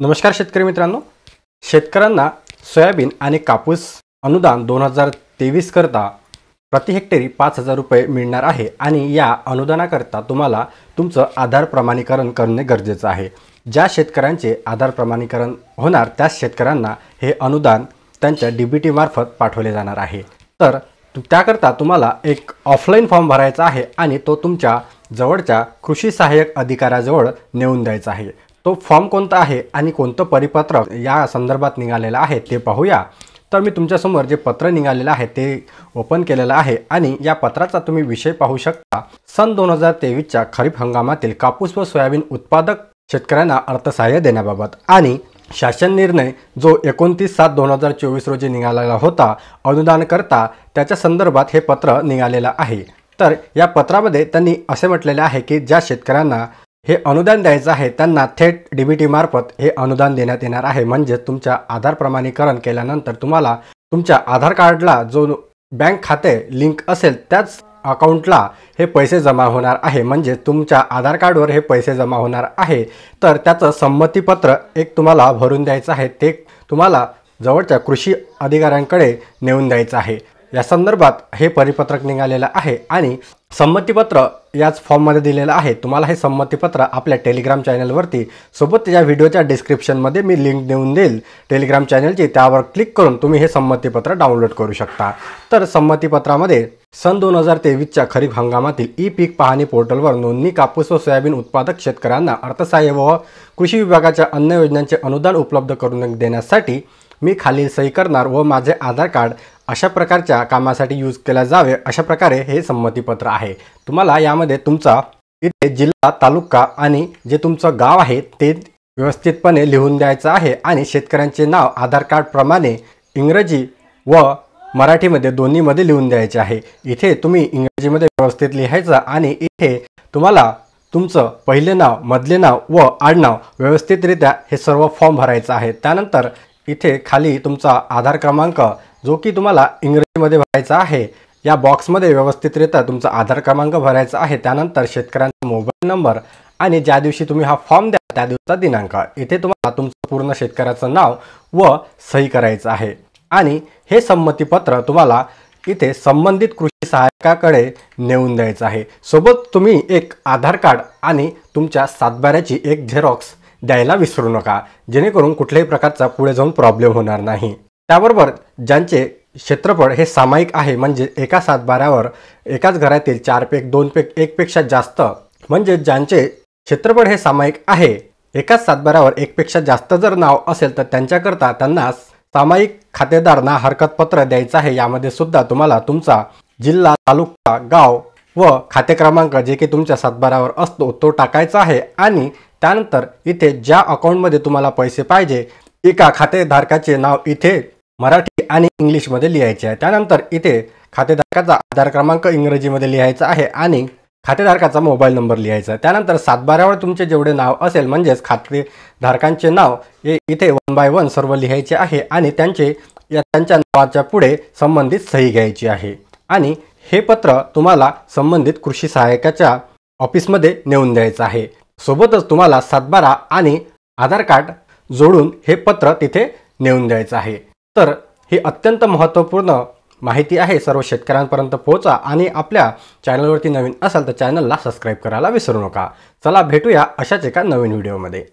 नमस्कार शेतकरी मित्रांनो, शेतकऱ्यांना सोयाबीन आणि कापूस अनुदान 2023 करता प्रति हेक्टरी 5,000 रुपये मिळणार आहे आणि या अनुदानाकरता तुम्हाला तुमचं आधार प्रमाणीकरण करणे गरजेचं आहे। ज्या शेतकऱ्यांचे आधार प्रमाणीकरण होणार त्या शेतकऱ्यांना हे अनुदान त्यांच्या डीबीटी मार्फत पाठवले जाणार आहे। तर त्याकरता तुम्हाला एक ऑफलाइन फॉर्म भरायचा आहे आणि तो तुमच्या जवळच्या कृषी सहाय्यक अधिकाऱ्याजवळ नेऊन द्यायचा आहे। तो फॉर्म कोणता आहे आणि कोणतं परिपत्र या संदर्भात निघालेलं आहे ते पाहूया। तर मी तुमच्यासमोर जे पत्र निघालेलं आहे ते ओपन केलेलं आहे आणि या पत्राचा तुम्ही विषय पाहू शकता। सन 2023च्या खरीप हंगामातील कापूस व सोयाबीन उत्पादक शेतकऱ्यांना अर्थसहाय्य देण्याबाबत आणि शासन निर्णय जो 29/7/2024 रोजी निघालेला होता अनुदान करता त्याच्या संदर्भात हे पत्र निघालेलं आहे। तर या पत्रामध्ये त्यांनी असे म्हटलेले आहे की ज्या शेतकऱ्यांना हे अनुदान द्यायचं आहे त्यांना थेट डीबीटी मार्फत हे अनुदान देण्यात येणार आहे। म्हणजे तुमच्या आधार प्रमाणीकरण केल्यानंतर तुम्हाला तुमच्या आधार कार्डला जो बँक खाते लिंक असेल त्याच अकाउंटला हे पैसे जमा होणार आहे। म्हणजे तुमच्या आधार कार्डवर हे पैसे जमा होणार आहे। तर त्याचं संमतीपत्र एक तुम्हाला भरून द्यायचं आहे, ते तुम्हाला जवळच्या कृषी अधिकाऱ्यांकडे नेऊन द्यायचं आहे। या संदर्भात हे परिपत्रक निघालेलं आहे आणि संमतीपत्र याच फॉर्ममध्ये दिलेलं आहे। तुम्हाला हे संमतीपत्र आपल्या टेलिग्राम चॅनलवरती सोबत या व्हिडिओच्या डिस्क्रिप्शनमध्ये मी लिंक देऊन देईल टेलिग्राम चॅनलची, त्यावर क्लिक करून तुम्ही हे संमतीपत्र डाउनलोड करू शकता। तर संमतीपत्रामध्ये सन 2023च्या खरीप हंगामातील ई पीक पाहणी पोर्टलवर नोंदणी कापूस व सोयाबीन उत्पादक शेतकऱ्यांना अर्थसहाय्य व कृषी विभागाच्या अन्य योजनांचे अनुदान उपलब्ध करून देण्यासाठी मी खालील सही करणार व माझे आधार कार्ड अशा प्रकारच्या कामासाठी यूज केला जावे अशा प्रकारे हे संमतीपत्र आहे। तुम्हाला यामध्ये तुमचा इथे जिल्हा, तालुका आणि जे तुमचं गाव आहे ते व्यवस्थितपणे लिहून द्यायचं आहे आणि शेतकऱ्यांचे नाव आधार कार्ड प्रमाणे इंग्रजी व मराठीमध्ये दोन्हीमध्ये लिहून द्यायचे आहे। इथे तुम्ही इंग्रजीमध्ये व्यवस्थित लिहायचं आणि इथे तुम्हाला तुमचं पहिले नाव, मधले नाव व आडनाव व्यवस्थितरित्या हे सर्व फॉर्म भरायचं आहे। त्यानंतर इथे खाली तुमचा आधार क्रमांक जो की तुम्हाला इंग्रजीमध्ये भरायचा आहे या बॉक्समध्ये व्यवस्थितरित्या तुमचा आधार क्रमांक भरायचा आहे। त्यानंतर शेतकऱ्यांचा मोबाईल नंबर आणि ज्या दिवशी तुम्ही हा फॉर्म द्या त्या दिवसाचा दिनांक, इथे तुम्हाला तुमचं पूर्ण शेतकऱ्याचं नाव व सही करायचं आहे आणि हे संमतीपत्र तुम्हाला इथे संबंधित कृषी सहाय्यकाकडे नेऊन द्यायचं आहे। सोबत तुम्ही एक आधार कार्ड आणि तुमच्या सातबाऱ्याची एक झेरॉक्स द्यायला विसरू नका, जेणेकरून कुठल्याही प्रकारचा पुढे जाऊन प्रॉब्लेम होणार नाही। त्याबरोबर ज्यांचे क्षेत्रफळ हे सामायिक आहे, म्हणजे एका सातबाऱ्यावर एकाच घरातील 4:2 पेक्षा जास्त, म्हणजे ज्यांचे क्षेत्रफळ हे सामायिक आहे एकाच सातबाऱ्यावर एकपेक्षा जास्त जर नाव असेल तर त्यांच्याकरता त्यांना सामायिक खातेदार ना हरकतपत्र द्यायचं आहे। यामध्ये सुद्धा तुम्हाला तुमचा जिल्हा, तालुका, गाव व खाते क्रमांक जे की तुमच्या सातबाऱ्यावर असतो तो टाकायचा आहे आणि त्यानंतर इथे ज्या अकाउंटमध्ये तुम्हाला पैसे पाहिजे एका खातेधारकाचे नाव इथे मराठी आणि इंग्लिशमध्ये लिहायचे आहे। त्यानंतर इथे खातेधारकाचा आधार क्रमांक इंग्रजीमध्ये लिहायचा आहे आणि खातेधारकाचा मोबाईल नंबर लिहायचा आहे। त्यानंतर सातबाऱ्यावर तुमचे जेवढे नाव असेल म्हणजेच खातेधारकांचे नाव हे इथे 1 बाय 1 सर्व लिहायचे आहे आणि त्यांच्या नावाच्या पुढे संबंधित सही घ्यायची आहे आणि हे पत्र तुम्हाला संबंधित कृषी सहाय्यकाच्या ऑफिसमध्ये नेऊन द्यायचं आहे। सोबतच तुम्हाला सातबारा आणि आधार कार्ड जोडून हे पत्र तिथे नेऊन द्यायचं आहे। तर ही अत्यंत महत्त्वपूर्ण माहिती आहे, सर्व शेतकऱ्यांपर्यंत पोहोचा आणि आपल्या चॅनलवरती नवीन असाल तर चॅनलला सबस्क्राईब करायला विसरू नका। चला भेटूया अशाच एका नवीन व्हिडिओमध्ये।